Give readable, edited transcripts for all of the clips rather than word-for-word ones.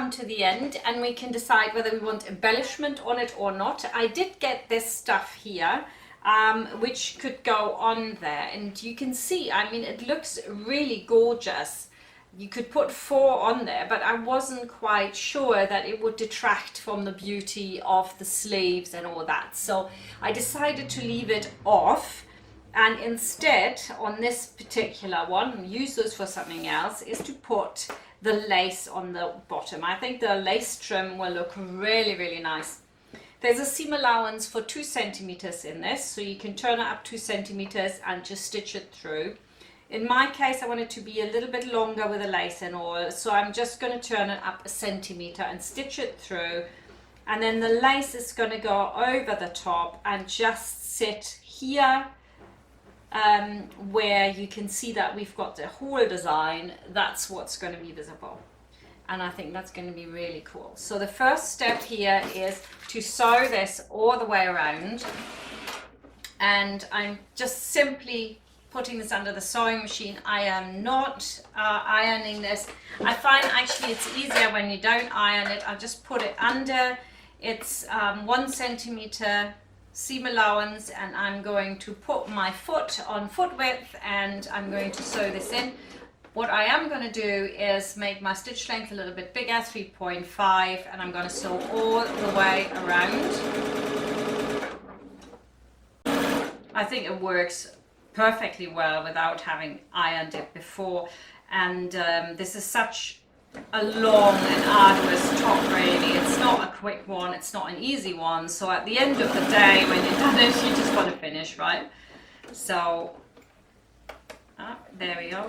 come to the end and we can decide whether we want embellishment on it or not. I did get this stuff here, which could go on there, and you can see, I mean, it looks really gorgeous. You could put 4 on there, but I wasn't quite sure that it would detract from the beauty of the sleeves and all that. So I decided to leave it off, and instead on this particular one, use those for something else, is to put the lace on the bottom. I think the lace trim will look really, really nice. There's a seam allowance for 2 centimeters in this, so you can turn it up 2 centimeters and just stitch it through. In my case, I want it to be a little bit longer with the lace and all, so I'm just going to turn it up 1 centimeter and stitch it through. And then the lace is going to go over the top and just sit here, where you can see that we've got the whole design. That's what's going to be visible. And I think that's going to be really cool. So the first step here is to sew this all the way around. And I'm just simply putting this under the sewing machine. I am not ironing this. I find actually it's easier when you don't iron it. I'll just put it under. It's 1 centimeter seam allowance, and I'm going to put my foot on foot width and I'm going to sew this in. What I am going to do is make my stitch length a little bit bigger, 3.5, and I'm going to sew all the way around. I think it works perfectly well without having ironed it before, and this is such a long and arduous top, really. It's not a quick one, it's not an easy one, so at the end of the day when you've done it, you just want to finish, right? So there we go.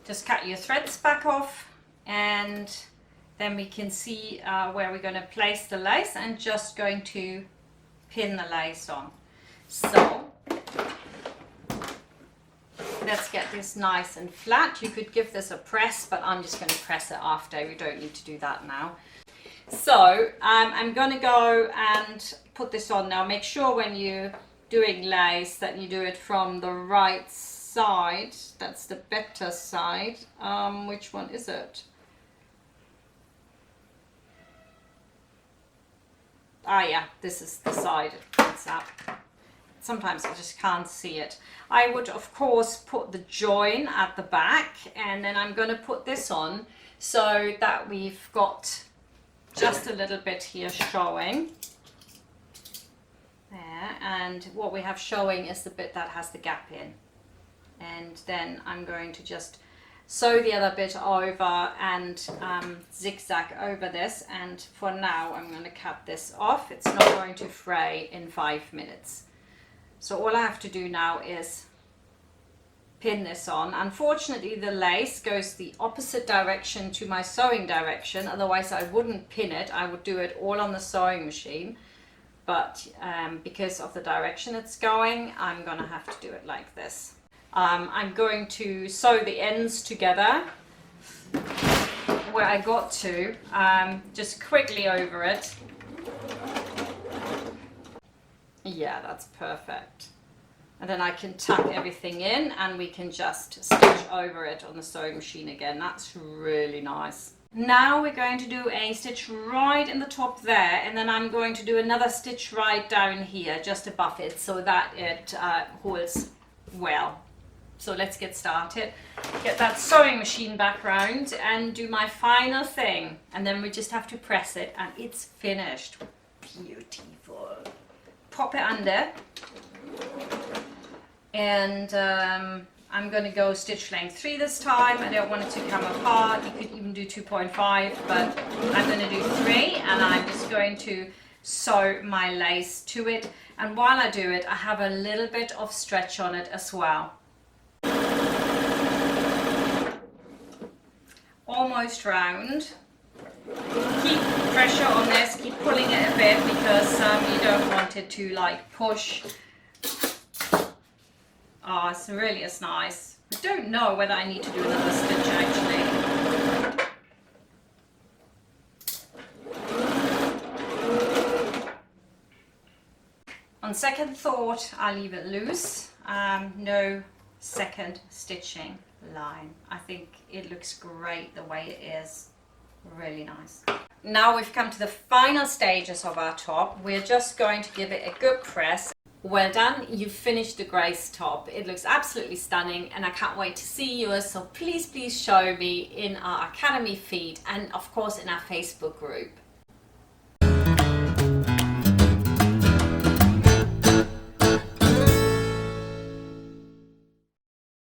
Just cut your threads back off, and then we can see where we're going to place the lace, and just going to pin the lace on. So let's get this nice and flat. You could give this a press, but I'm just going to press it after. We don't need to do that now. So I'm going to go and put this on now. Make sure when you're doing lace that you do it from the right side. That's the better side. Which one is it? Ah, yeah, this is the side it points up. Sometimes I just can't see it. I would of course put the join at the back, and then I'm going to put this on so that we've got just a little bit here showing there, and what we have showing is the bit that has the gap in, and then I'm going to just sew the other bit over and zigzag over this, and for now I'm going to cut this off. It's not going to fray in 5 minutes. So all I have to do now is pin this on. Unfortunately the lace goes the opposite direction to my sewing direction, otherwise I wouldn't pin it. I would do it all on the sewing machine, but because of the direction it's going, I'm gonna have to do it like this. I'm going to sew the ends together where I got to, just quickly over it. Yeah, that's perfect. And then I can tuck everything in, and we can just stitch over it on the sewing machine again. That's really nice. Now we're going to do a stitch right in the top there, and then I'm going to do another stitch right down here just above it so that it holds well. So let's get started. Get that sewing machine back round and do my final thing, and then we just have to press it and it's finished. Beautiful. Pop it under, and I'm going to go stitch length 3 this time. I don't want it to come apart. You could even do 2.5, but I'm going to do 3, and I'm just going to sew my lace to it, and while I do it I have a little bit of stretch on it as well. Almost round. Keep pressure on this, keep pulling it a bit, because you don't want it to like push. Oh, it really is nice. I don't know whether I need to do another stitch actually. On second thought, I'll leave it loose. No second stitching. line. I think it looks great the way it is. Really nice. Now we've come to the final stages of our top. We're just going to give it a good press. Well done, you've finished the Grace top. It looks absolutely stunning and I can't wait to see yours. So please show me in our Academy feed and of course in our Facebook group.